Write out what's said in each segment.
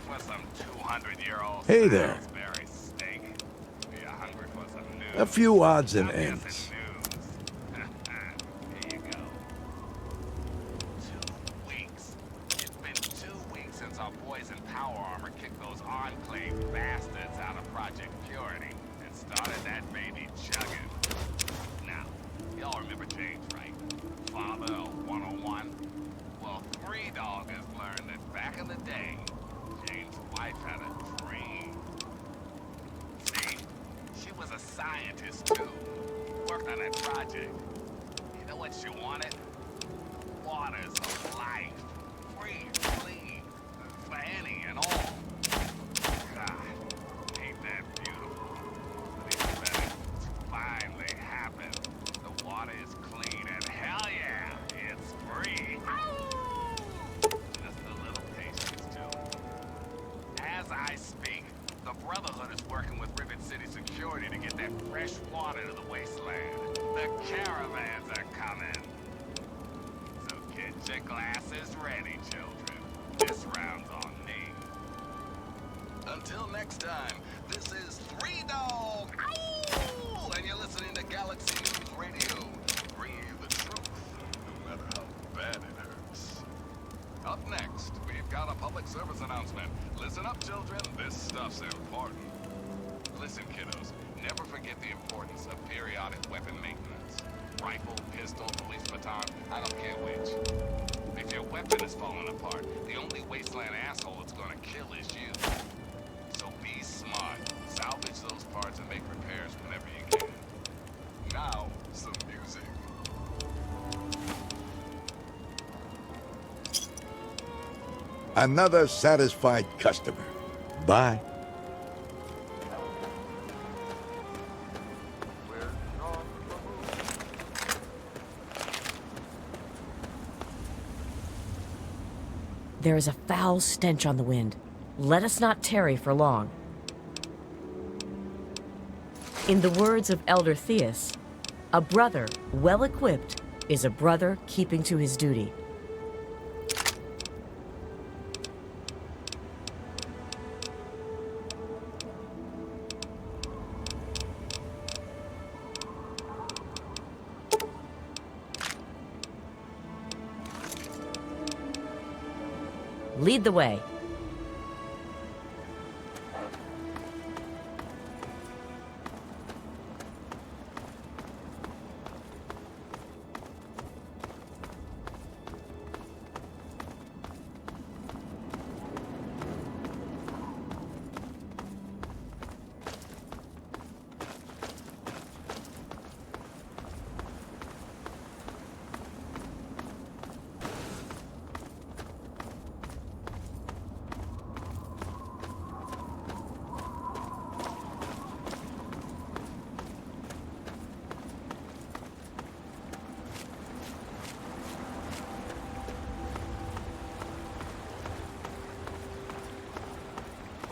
for some 200-year-old Hey there. Salisbury steak? Are you hungry for some news? A few odds and I'm ends. guessing news. Here you go. 2 weeks. It's been 2 weeks since our boys in Power Armor kicked those Enclave bastards out of Project Purity and started that baby chugging. Now, y'all remember James, right? Father of 101? Well, Three Dog has learned that back in the day, James' wife had a dream. See, she was a scientist too. Worked on that project. You know what she wanted? Waters of life. Free, clean, for any and all. God, ain't that beautiful? But even better, it's finally happened. The water is clean and hell yeah, it's free. Just a little patience too. As I speak, the Brotherhood is working with Rivet City Security to get that fresh water to the wasteland. The caravans are coming. So get your glasses ready, children. This round's on me. Until next time, this is Three Dog. Ow! And you're listening to Galaxy News Radio. Bringing you the truth, no matter how bad it hurts. Up next, we've got a public service announcement. Listen up, children. This stuff's important. Listen, kiddos. Never forget the importance of periodic weapon maintenance. Rifle, pistol, police baton, I don't care which. If your weapon is falling apart, the only wasteland asshole it's gonna kill is you. So be smart. Salvage those parts and make repairs whenever you can. Now, some music. Another satisfied customer. Bye. There is a foul stench on the wind. Let us not tarry for long. In the words of Elder Theus, a brother well equipped is a brother keeping to his duty. Lead the way.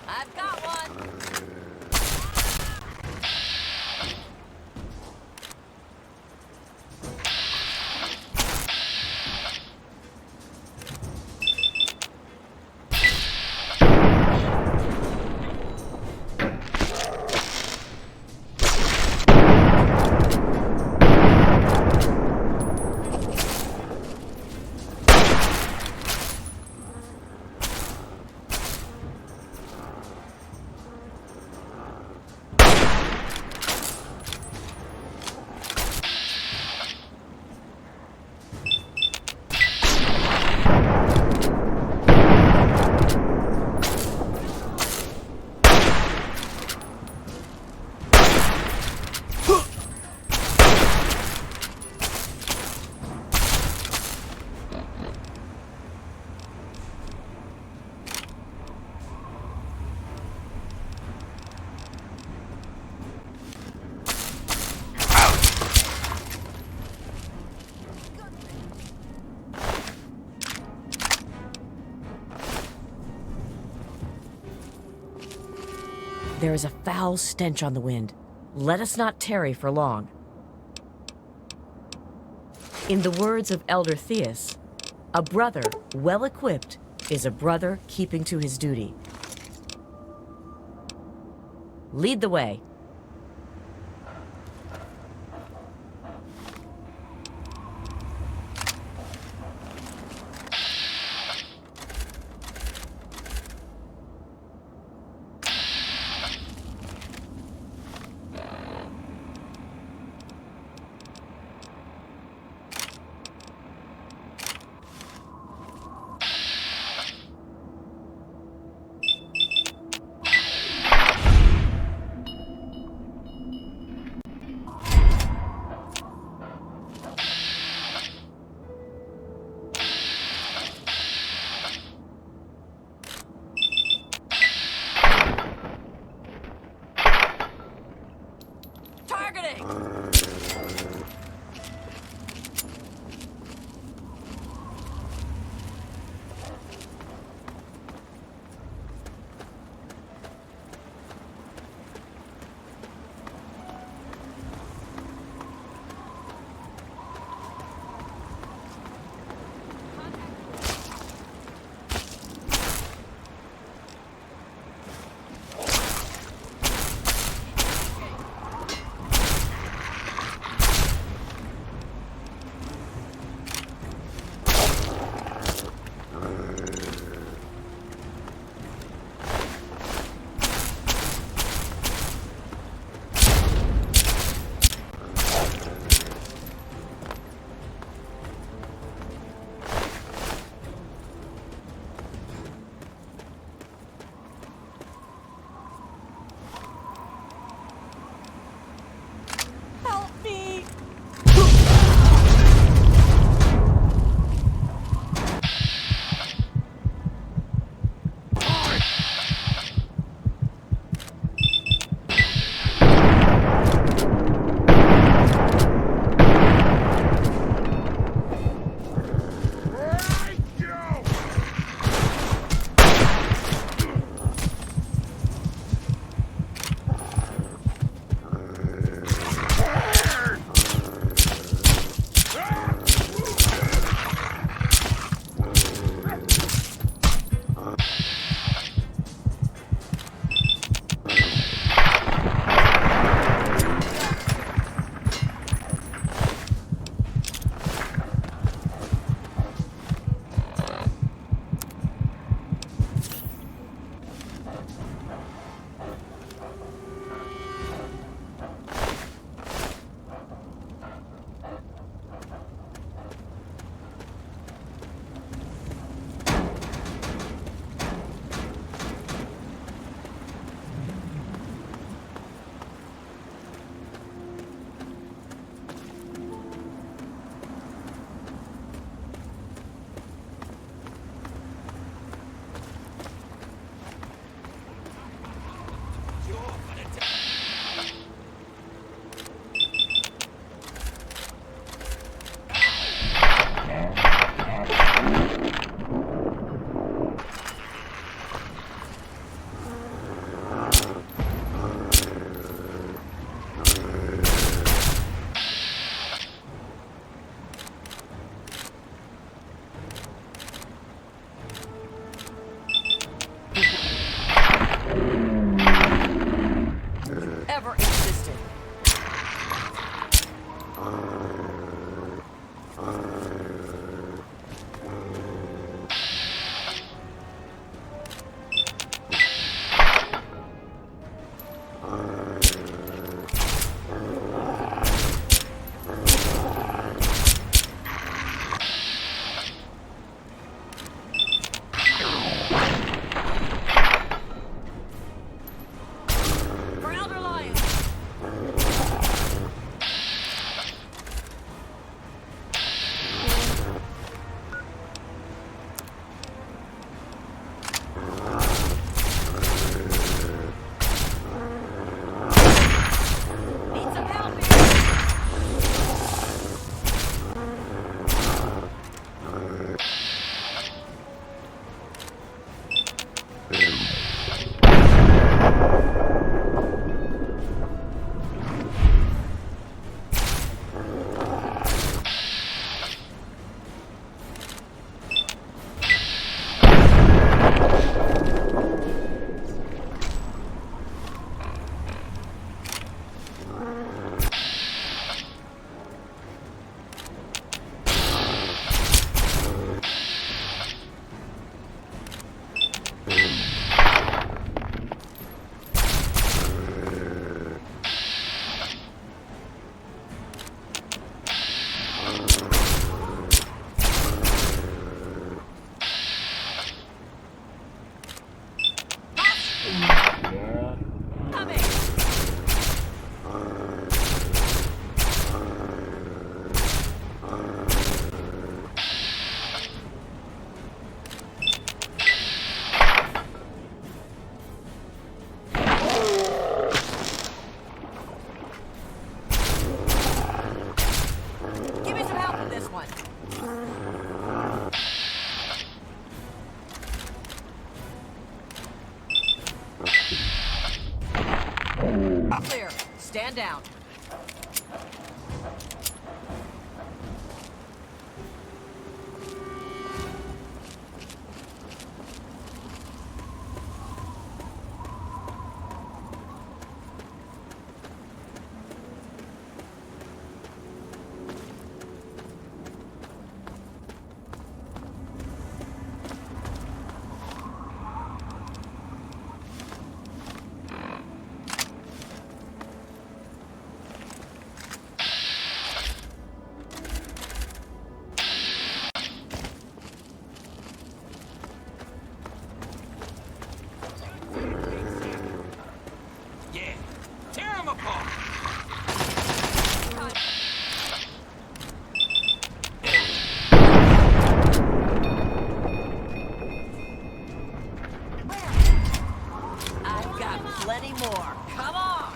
I've got one. There is a foul stench on the wind. Let us not tarry for long. In the words of Elder Theus, a brother well equipped is a brother keeping to his duty. lead the way. Clear. Stand down. Yeah, tear him apart! I've got plenty more. Come on!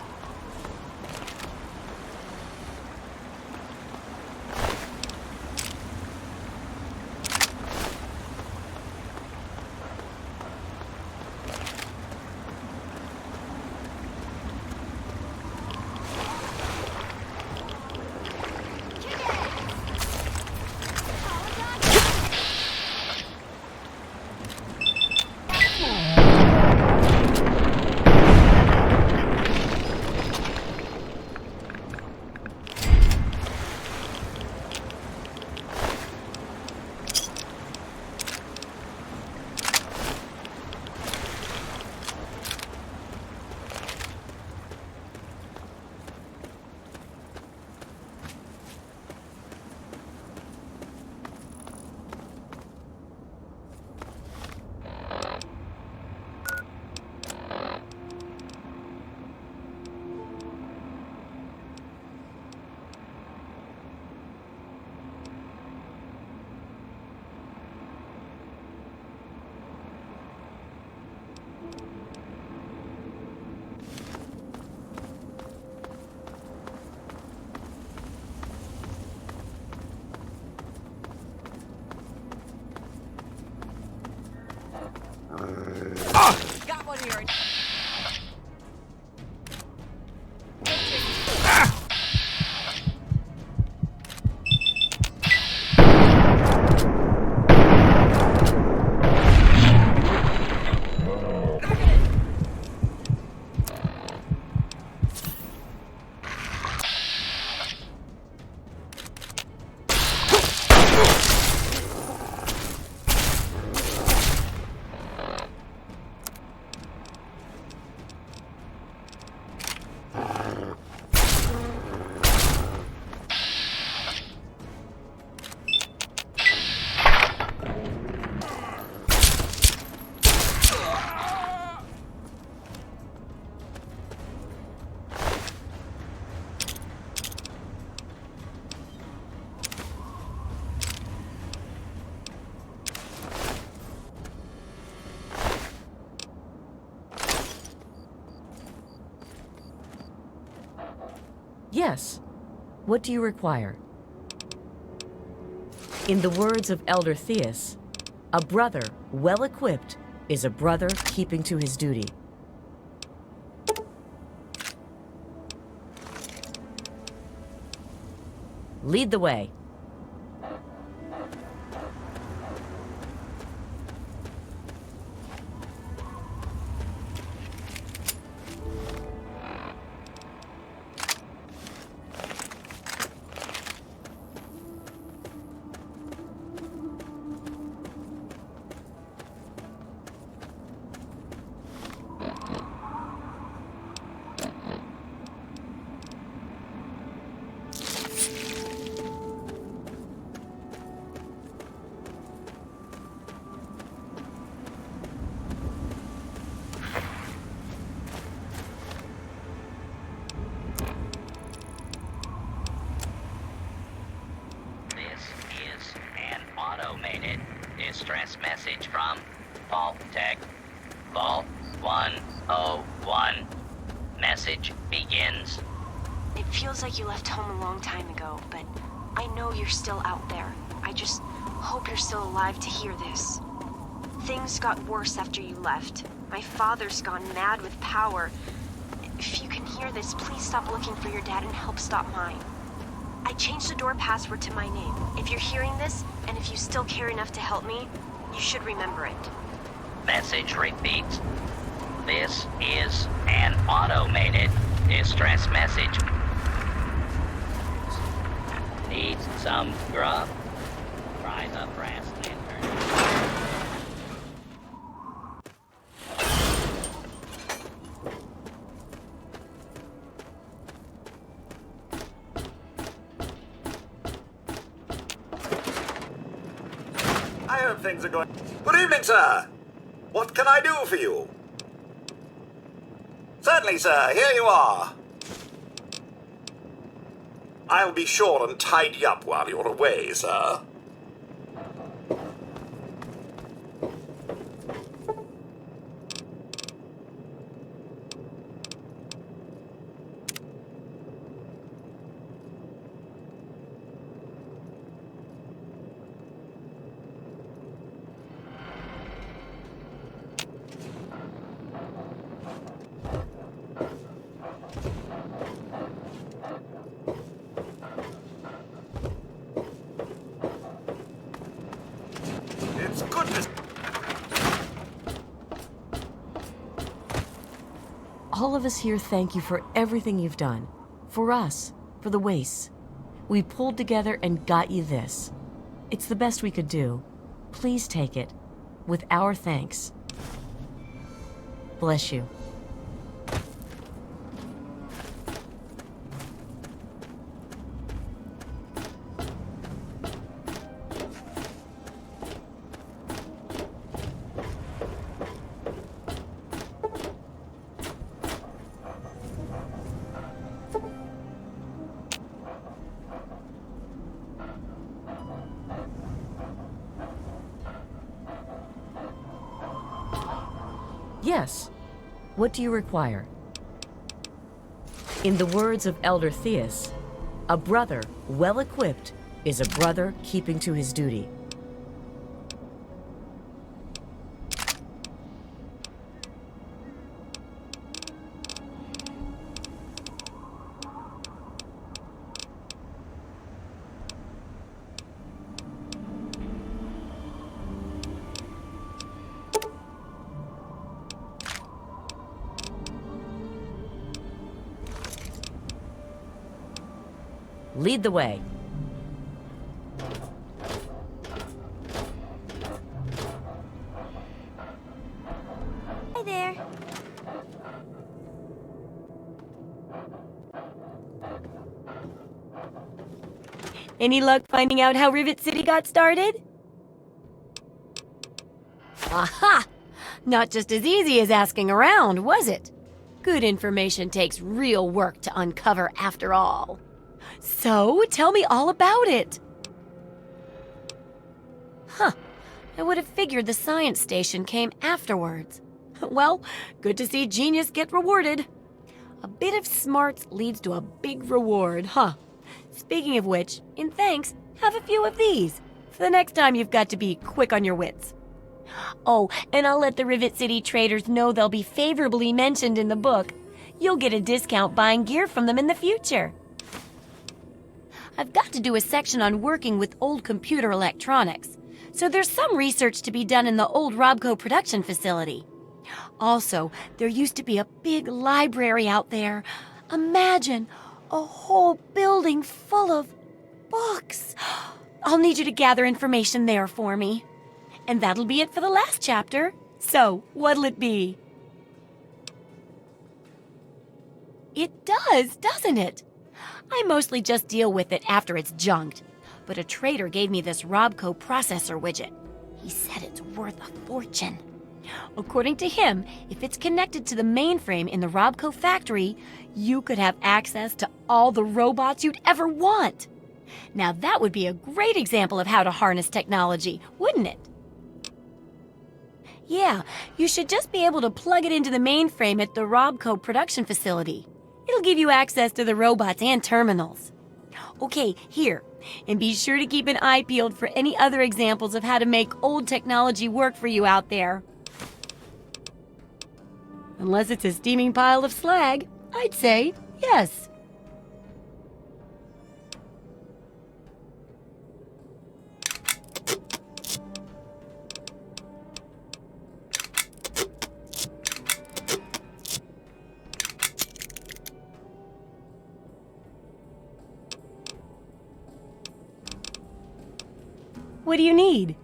Got one here. Yes. What do you require? In the words of Elder Theus, a brother well equipped is a brother keeping to his duty. Lead the way. Distress message from Vault Tech. Vault 101. Message begins. It feels like you left home a long time ago, but I know you're still out there. I just hope you're still alive to hear this. Things got worse after you left. My father's gone mad with power. If you can hear this, please stop looking for your dad and help stop mine. I changed the door password to my name. If you're hearing this, and if you still care enough to help me, you should remember it. Message repeats. This is an automated distress message. Need some grub? Try the brass lantern. I hope things are going... Good evening, sir. What can I do for you? Certainly, sir. Here you are. I'll be sure and tidy up while you're away, sir. It's goodness. All of us here thank you for everything you've done. For us, for the wastes. We pulled together and got you this. It's the best we could do. Please take it, with our thanks. Bless you. Yes. What do you require? In the words of Elder Theus, a brother well equipped is a brother keeping to his duty. Lead the way. Hi there. Any luck finding out how Rivet City got started? Aha! Not just as easy as asking around, was it? Good information takes real work to uncover after all. So, tell me all about it. Huh. I would have figured the science station came afterwards. Well, good to see genius get rewarded. A bit of smarts leads to a big reward, huh? Speaking of which, in thanks, have a few of these. For the next time you've got to be quick on your wits. Oh, and I'll let the Rivet City traders know they'll be favorably mentioned in the book. You'll get a discount buying gear from them in the future. I've got to do a section on working with old computer electronics, so there's some research to be done in the old Robco production facility. Also, there used to be a big library out there. Imagine a whole building full of books. I'll need you to gather information there for me. And that'll be it for the last chapter. So, what'll it be? It does, doesn't it? I mostly just deal with it after it's junked. But a trader gave me this Robco processor widget. He said it's worth a fortune. According to him, if it's connected to the mainframe in the Robco factory, you could have access to all the robots you'd ever want. Now that would be a great example of how to harness technology, wouldn't it? Yeah, you should just be able to plug it into the mainframe at the Robco production facility. It'll give you access to the robots and terminals. Okay, here, And be sure to keep an eye peeled for any other examples of how to make old technology work for you out there. Unless it's a steaming pile of slag, I'd say yes. What do you need?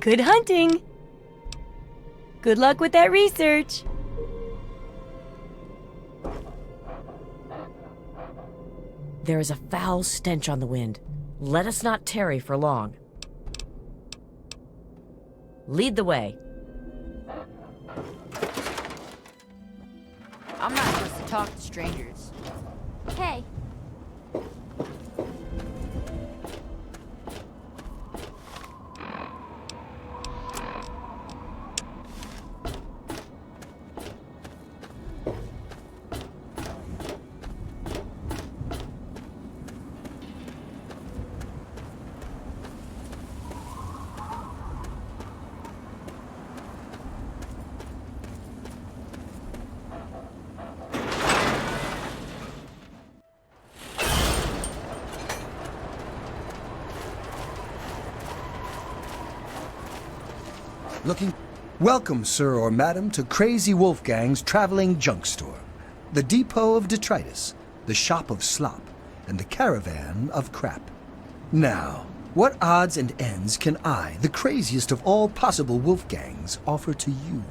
Good hunting! Good luck with that research! There is a foul stench on the wind. Let us not tarry for long. Lead the way. I'm not supposed to talk to strangers. Hey. Welcome, sir or madam, to Crazy Wolfgang's traveling junk store, the depot of detritus, the shop of slop, and the caravan of crap. Now, what odds and ends can I, the craziest of all possible Wolfgangs, offer to you?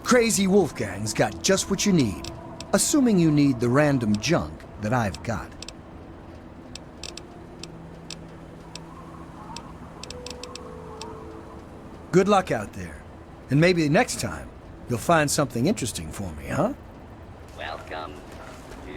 Crazy Wolfgang's got just what you need, assuming you need the random junk that I've got. Good luck out there, and maybe next time you'll find something interesting for me, huh? Welcome to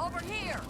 Over here!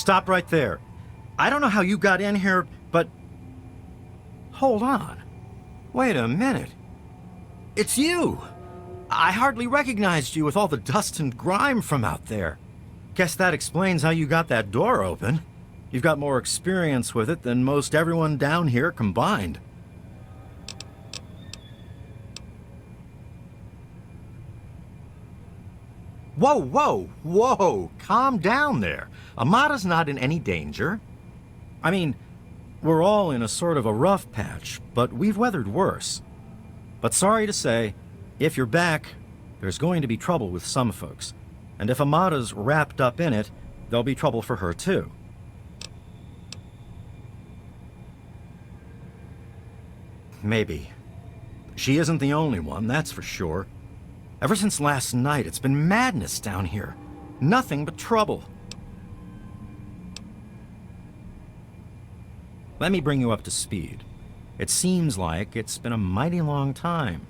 Stop right there. I don't know how you got in here, but... Hold on. Wait a minute. It's you! I hardly recognized you with all the dust and grime from out there. Guess that explains how you got that door open. You've got more experience with it than most everyone down here combined. Whoa, whoa, whoa! Calm down there. Amata's not in any danger. I mean, we're all in a sort of a rough patch, but we've weathered worse. But sorry to say, if you're back, there's going to be trouble with some folks. And if Amata's wrapped up in it, there'll be trouble for her too. Maybe. She isn't the only one, that's for sure. Ever since last night, it's been madness down here. Nothing but trouble. Let me bring you up to speed. It seems like it's been a mighty long time.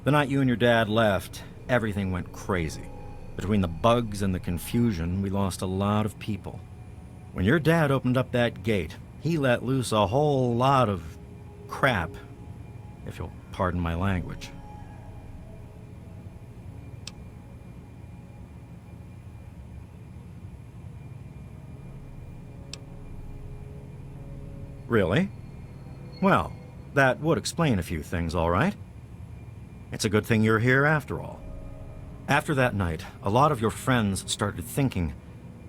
The night you and your dad left, everything went crazy. Between the bugs and the confusion, we lost a lot of people. When your dad opened up that gate, he let loose a whole lot of crap, if you'll pardon my language. Really? Well, that would explain a few things, all right. It's a good thing you're here after all. After that night, a lot of your friends started thinking,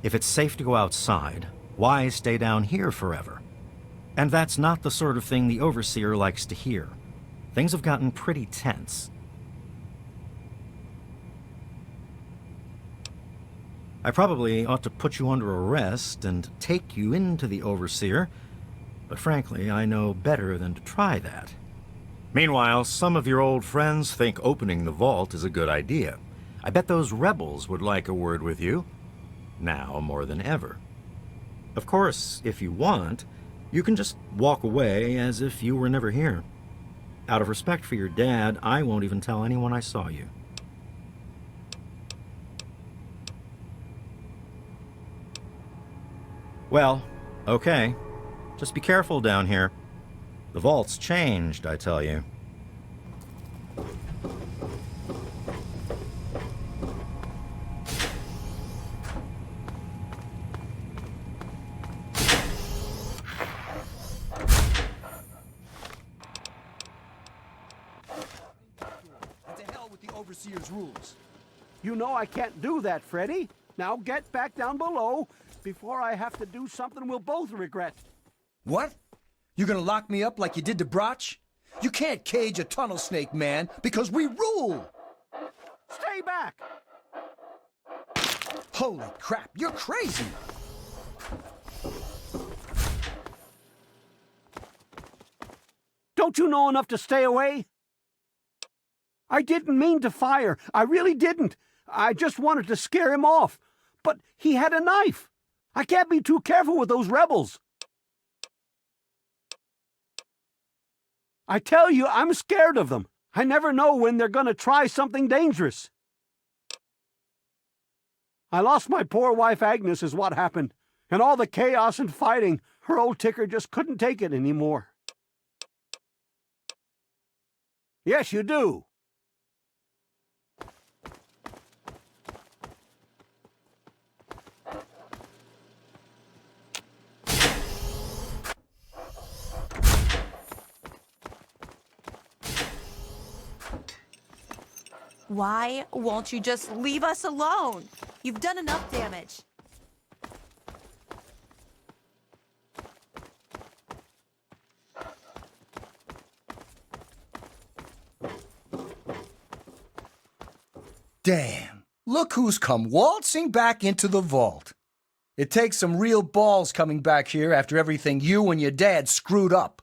if it's safe to go outside, why stay down here forever? And that's not the sort of thing the Overseer likes to hear. Things have gotten pretty tense. I probably ought to put you under arrest and take you into the Overseer, but frankly, I know better than to try that. Meanwhile, some of your old friends think opening the vault is a good idea. I bet those rebels would like a word with you, now more than ever. Of course, if you want, you can just walk away as if you were never here. Out of respect for your dad, I won't even tell anyone I saw you. Well, okay. Just be careful down here. The vault's changed, I tell you. Overseer's rules. You know I can't do that, Freddy. Now get back down below before I have to do something we'll both regret. What? You gonna lock me up like you did to Broch? You can't cage a tunnel snake, man, because we rule! Stay back! Holy crap, you're crazy! Don't you know enough to stay away? I didn't mean to fire. I really didn't. I just wanted to scare him off. But he had a knife. I can't be too careful with those rebels. I tell you, I'm scared of them. I never know when they're gonna try something dangerous. I lost my poor wife Agnes is what happened. And all the chaos and fighting, her old ticker just couldn't take it anymore. Yes, you do. Why won't you just leave us alone? You've done enough damage. Damn, look who's come waltzing back into the vault. It takes some real balls coming back here after everything you and your dad screwed up.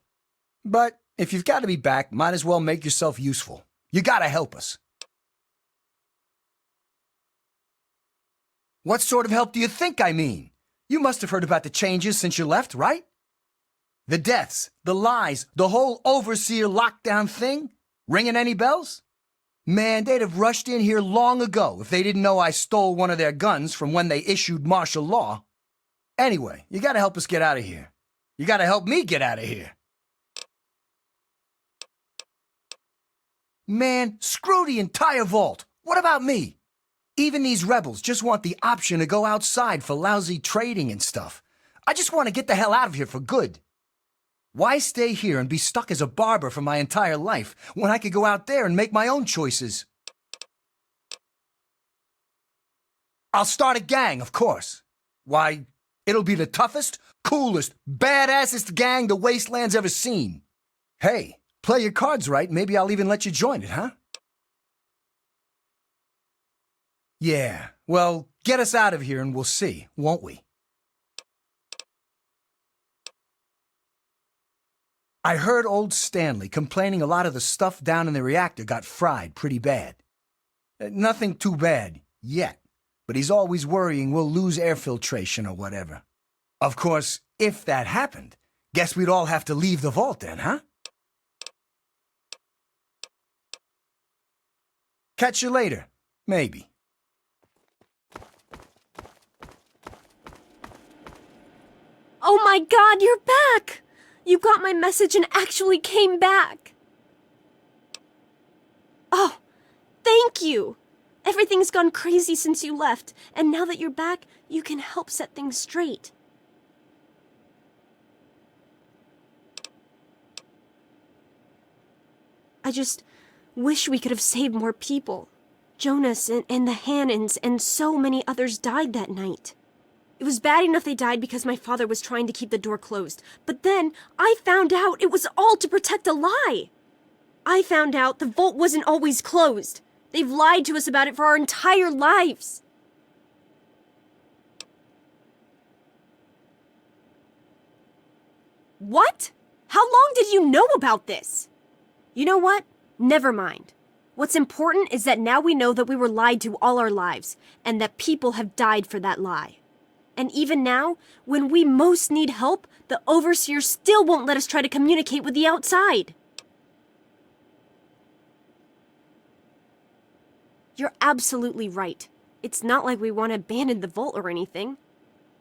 But if you've got to be back, might as well make yourself useful. You gotta help us. What sort of help do you think I mean? You must have heard about the changes since you left, right? The deaths, the lies, the whole Overseer lockdown thing? Ringing any bells? Man, they'd have rushed in here long ago if they didn't know I stole one of their guns from when they issued martial law. Anyway, you gotta help us get out of here. You gotta help me get out of here. Man, screw the entire vault. What about me? Even these rebels just want the option to go outside for lousy trading and stuff. I just want to get the hell out of here for good. Why stay here and be stuck as a barber for my entire life when I could go out there and make my own choices? I'll start a gang, of course. Why, it'll be the toughest, coolest, badassest gang the Wasteland's ever seen. Hey, play your cards right, maybe I'll even let you join it, huh? Yeah, well, get us out of here and we'll see, won't we? I heard old Stanley complaining a lot of the stuff down in the reactor got fried pretty bad. Nothing too bad, yet, but he's always worrying we'll lose air filtration or whatever. Of course, if that happened, guess we'd all have to leave the vault then, huh? Catch you later, maybe. Oh my God, you're back! You got my message and actually came back! Oh, thank you! Everything's gone crazy since you left, and now that you're back, you can help set things straight. I just wish we could have saved more people. Jonas and the Hannons and so many others died that night. It was bad enough they died because my father was trying to keep the door closed. But then, I found out it was all to protect a lie. I found out the vault wasn't always closed. They've lied to us about it for our entire lives. What? How long did you know about this? You know what? Never mind. What's important is that now we know that we were lied to all our lives, and that people have died for that lie. And even now, when we most need help, the Overseer still won't let us try to communicate with the outside. You're absolutely right. It's not like we want to abandon the vault or anything.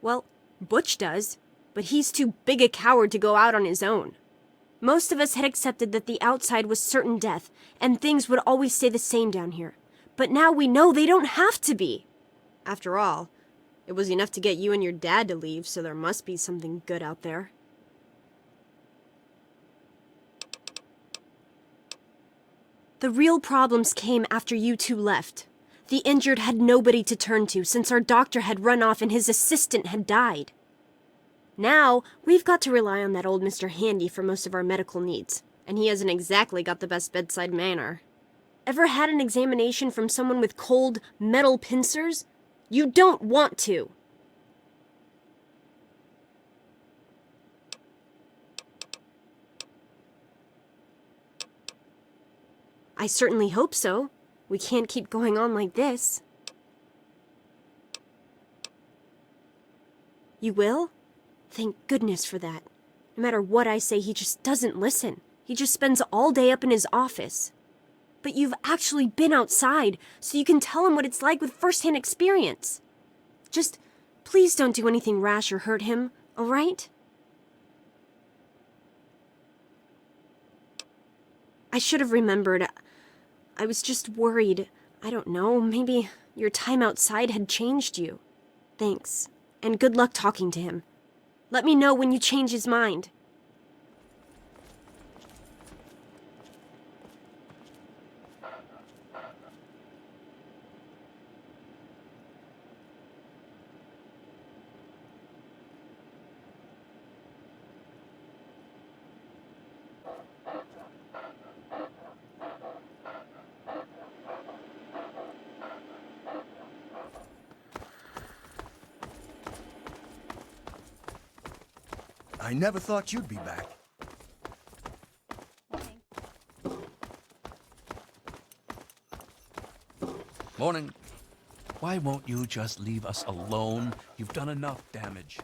Well, Butch does, but he's too big a coward to go out on his own. Most of us had accepted that the outside was certain death, and things would always stay the same down here. But now we know they don't have to be. After all, it was enough to get you and your dad to leave, so there must be something good out there. The real problems came after you two left. The injured had nobody to turn to since our doctor had run off and his assistant had died. Now, we've got to rely on that old Mr. Handy for most of our medical needs, and he hasn't exactly got the best bedside manner. Ever had an examination from someone with cold, metal pincers? You don't want to! I certainly hope so. We can't keep going on like this. You will? Thank goodness for that. No matter what I say, he just doesn't listen. He just spends all day up in his office. But you've actually been outside, so you can tell him what it's like with first-hand experience. Just, please don't do anything rash or hurt him, all right? I should have remembered. I was just worried. I don't know, maybe your time outside had changed you. Thanks, and good luck talking to him. Let me know when you change his mind. I never thought you'd be back. Morning. Why won't you just leave us alone? You've done enough damage.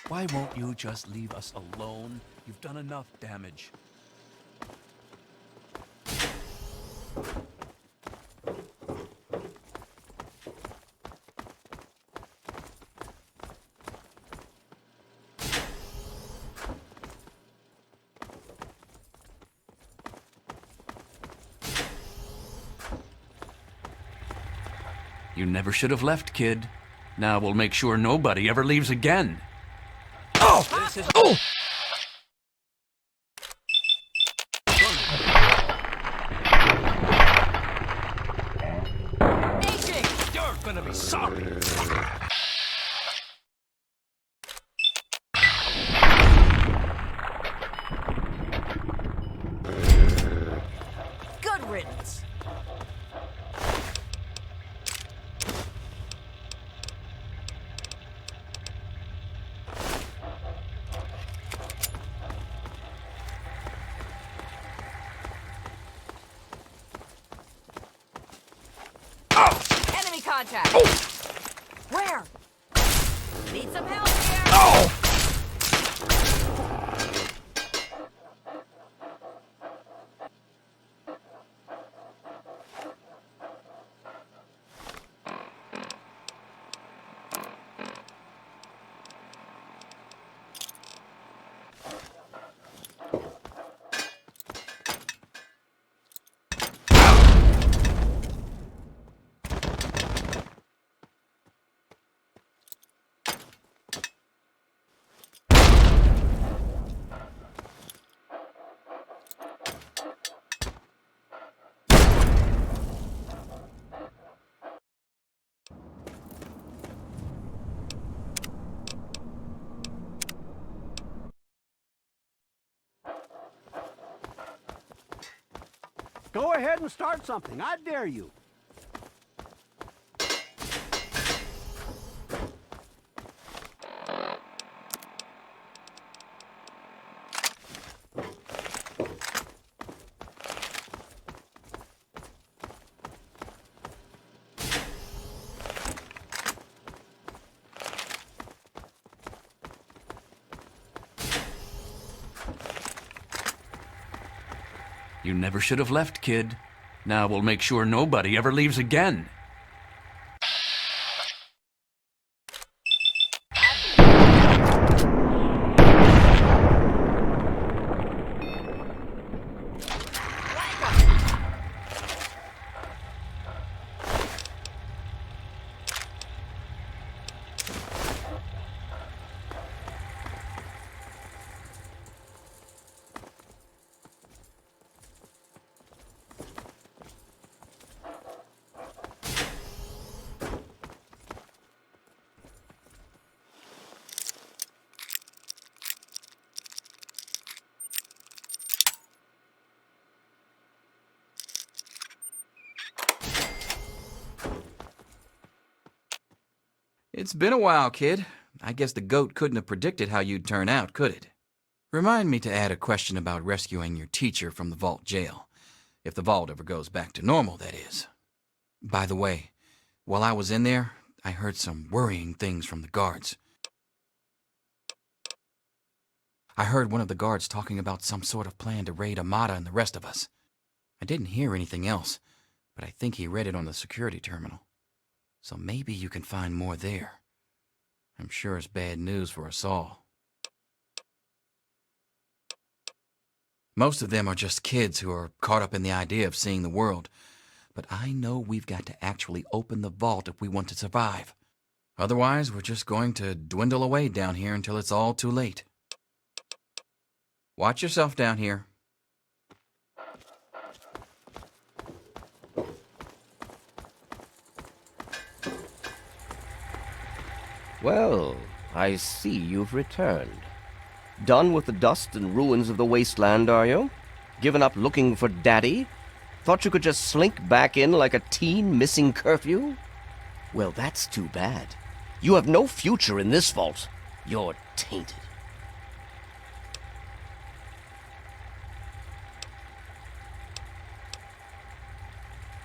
Why won't you just leave us alone? You've done enough damage. You never should have left, kid. Now we'll make sure nobody ever leaves again. Oh! This is... Oh! AJ! You're gonna be sorry! Good riddance. Enemy contact! Oh. Where? Need some help here? Oh! Go ahead and start something. I dare you. You never should have left, kid. Now we'll make sure nobody ever leaves again. It's been a while, kid. I guess the goat couldn't have predicted how you'd turn out, could it? Remind me to add a question about rescuing your teacher from the vault jail. If the vault ever goes back to normal, that is. By the way, while I was in there, I heard some worrying things from the guards. I heard one of the guards talking about some sort of plan to raid Amata and the rest of us. I didn't hear anything else, but I think he read it on the security terminal. So maybe you can find more there. I'm sure it's bad news for us all. Most of them are just kids who are caught up in the idea of seeing the world. But I know we've got to actually open the vault if we want to survive. Otherwise, we're just going to dwindle away down here until it's all too late. Watch yourself down here. Well, I see you've returned. Done with the dust and ruins of the wasteland, are you? Given up looking for Daddy? Thought you could just slink back in like a teen missing curfew? Well, that's too bad. You have no future in this vault. You're tainted.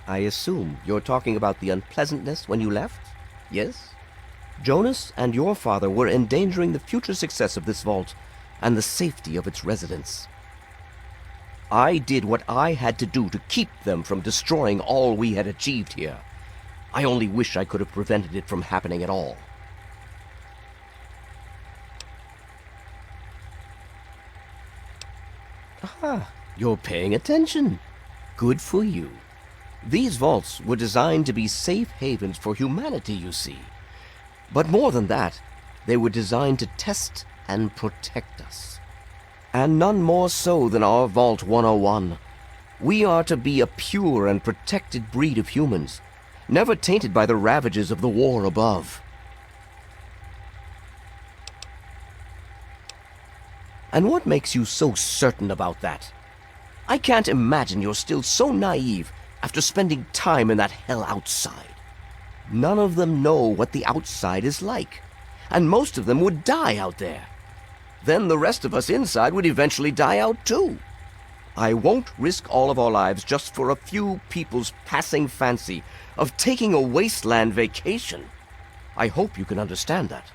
I assume you're talking about the unpleasantness when you left? Yes? Jonas and your father were endangering the future success of this vault and the safety of its residents. I did what I had to do to keep them from destroying all we had achieved here. I only wish I could have prevented it from happening at all. Aha, you're paying attention. Good for you. These vaults were designed to be safe havens for humanity, you see. But more than that, they were designed to test and protect us. And none more so than our Vault 101. We are to be a pure and protected breed of humans, never tainted by the ravages of the war above. And what makes you so certain about that? I can't imagine you're still so naive after spending time in that hell outside. None of them know what the outside is like, and most of them would die out there. Then the rest of us inside would eventually die out too. I won't risk all of our lives just for a few people's passing fancy of taking a wasteland vacation. I hope you can understand that.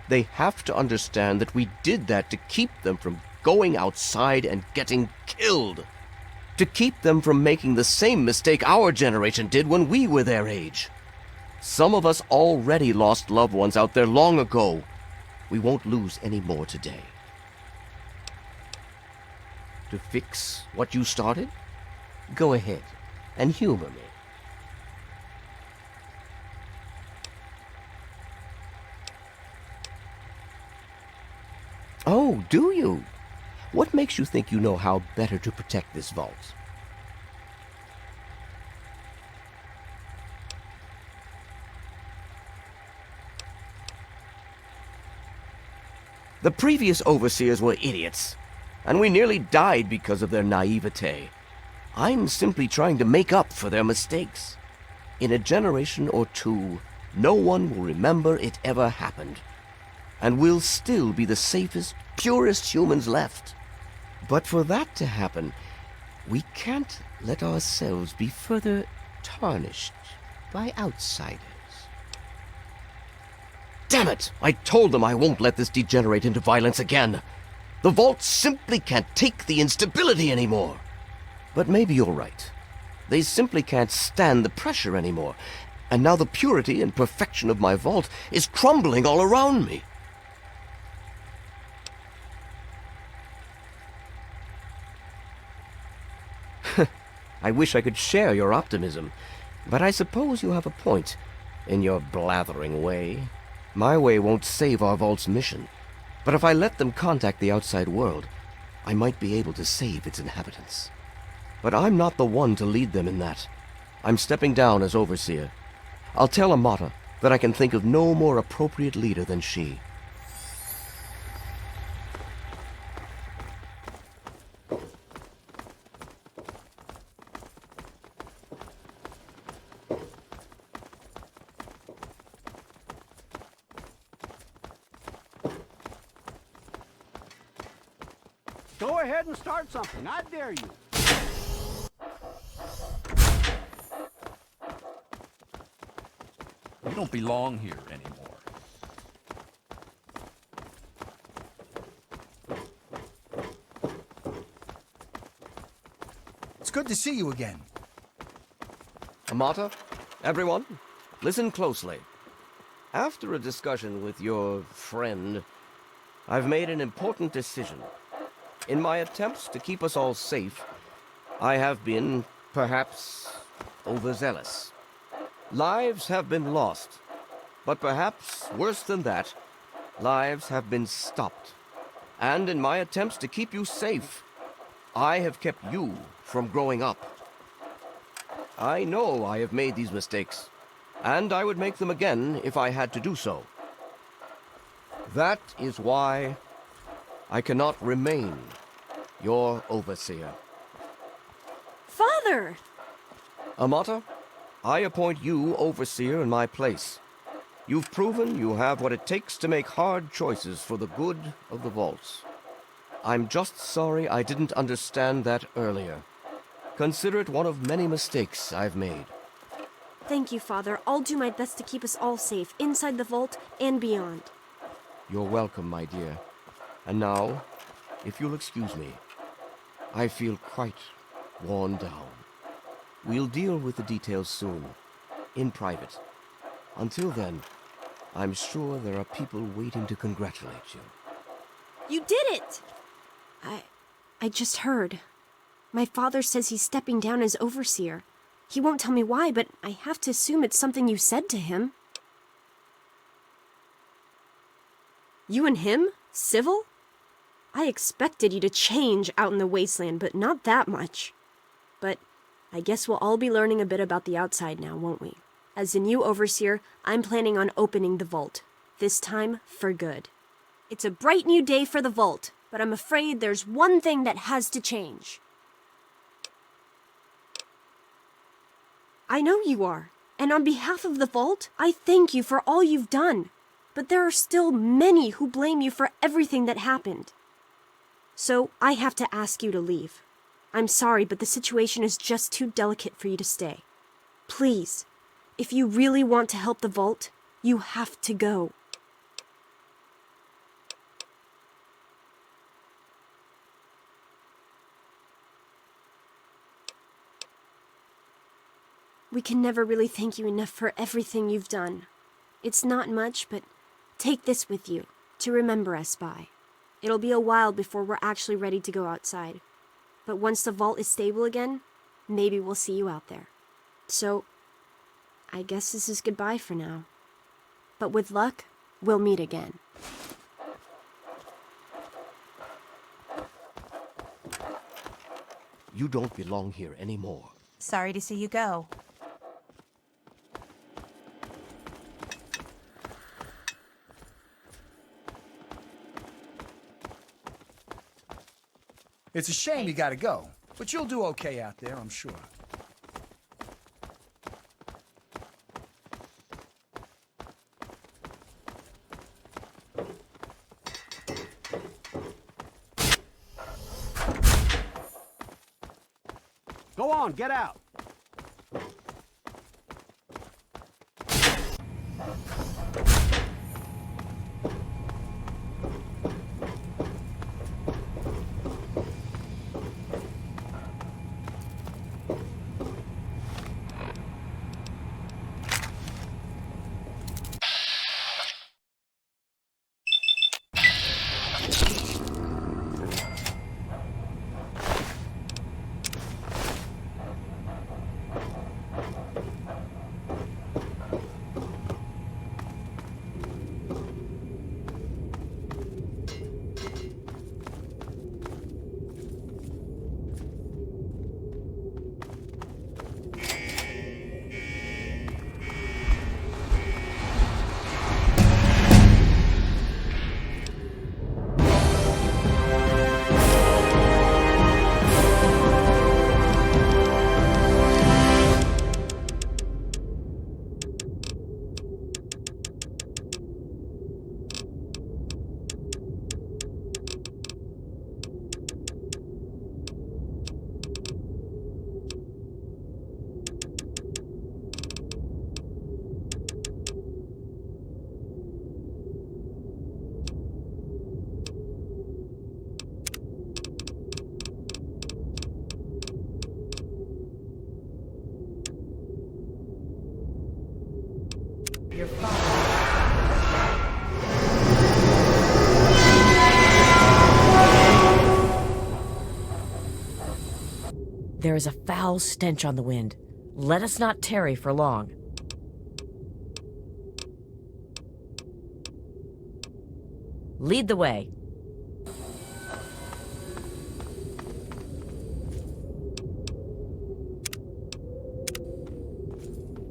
They have to understand that we did that to keep them from going outside and getting killed. To keep them from making the same mistake our generation did when we were their age. Some of us already lost loved ones out there long ago. We won't lose any more today. To fix what you started? Go ahead and humor me. Oh, do you? What makes you think you know how better to protect this vault? The previous overseers were idiots, and we nearly died because of their naivete. I'm simply trying to make up for their mistakes. In a generation or two, no one will remember it ever happened, and we'll still be the safest, purest humans left. But for that to happen, we can't let ourselves be further tarnished by outsiders. Damn it! I told them I won't let this degenerate into violence again. The vault simply can't take the instability anymore. But maybe you're right. They simply can't stand the pressure anymore, and now the purity and perfection of my vault is crumbling all around me. I wish I could share your optimism, but I suppose you have a point in your blathering way. My way won't save our vault's mission, but if I let them contact the outside world, I might be able to save its inhabitants. But I'm not the one to lead them in that. I'm stepping down as overseer. I'll tell Amata that I can think of no more appropriate leader than she. Go ahead and start something. I dare you. You don't belong here anymore. It's good to see you again. Amata, everyone, listen closely. After a discussion with your friend, I've made an important decision. In my attempts to keep us all safe, I have been, perhaps, overzealous. Lives have been lost, but perhaps worse than that, lives have been stopped. And in my attempts to keep you safe, I have kept you from growing up. I know I have made these mistakes, and I would make them again if I had to do so. That is why I cannot remain your overseer. Father! Amata, I appoint you overseer in my place. You've proven you have what it takes to make hard choices for the good of the vaults. I'm just sorry I didn't understand that earlier. Consider it one of many mistakes I've made. Thank you, Father. I'll do my best to keep us all safe, inside the vault and beyond. You're welcome, my dear. And now, if you'll excuse me, I feel quite worn down. We'll deal with the details soon, in private. Until then, I'm sure there are people waiting to congratulate you. You did it! I just heard. My father says he's stepping down as overseer. He won't tell me why, but I have to assume it's something you said to him. You and him? Civil? I expected you to change out in the wasteland, but not that much. But I guess we'll all be learning a bit about the outside now, won't we? As the new overseer, I'm planning on opening the vault. This time, for good. It's a bright new day for the vault, but I'm afraid there's one thing that has to change. I know you are, and on behalf of the vault, I thank you for all you've done. But there are still many who blame you for everything that happened. So I have to ask you to leave. I'm sorry, but the situation is just too delicate for you to stay. Please, if you really want to help the vault, you have to go. We can never really thank you enough for everything you've done. It's not much, but take this with you to remember us by. It'll be a while before we're actually ready to go outside. But once the vault is stable again, maybe we'll see you out there. So, I guess this is goodbye for now. But with luck, we'll meet again. You don't belong here anymore. Sorry to see you go. It's a shame you gotta go, but you'll do okay out there, I'm sure. Go on, get out. your father. There is a foul stench on the wind. Let us not tarry for long. Lead the way.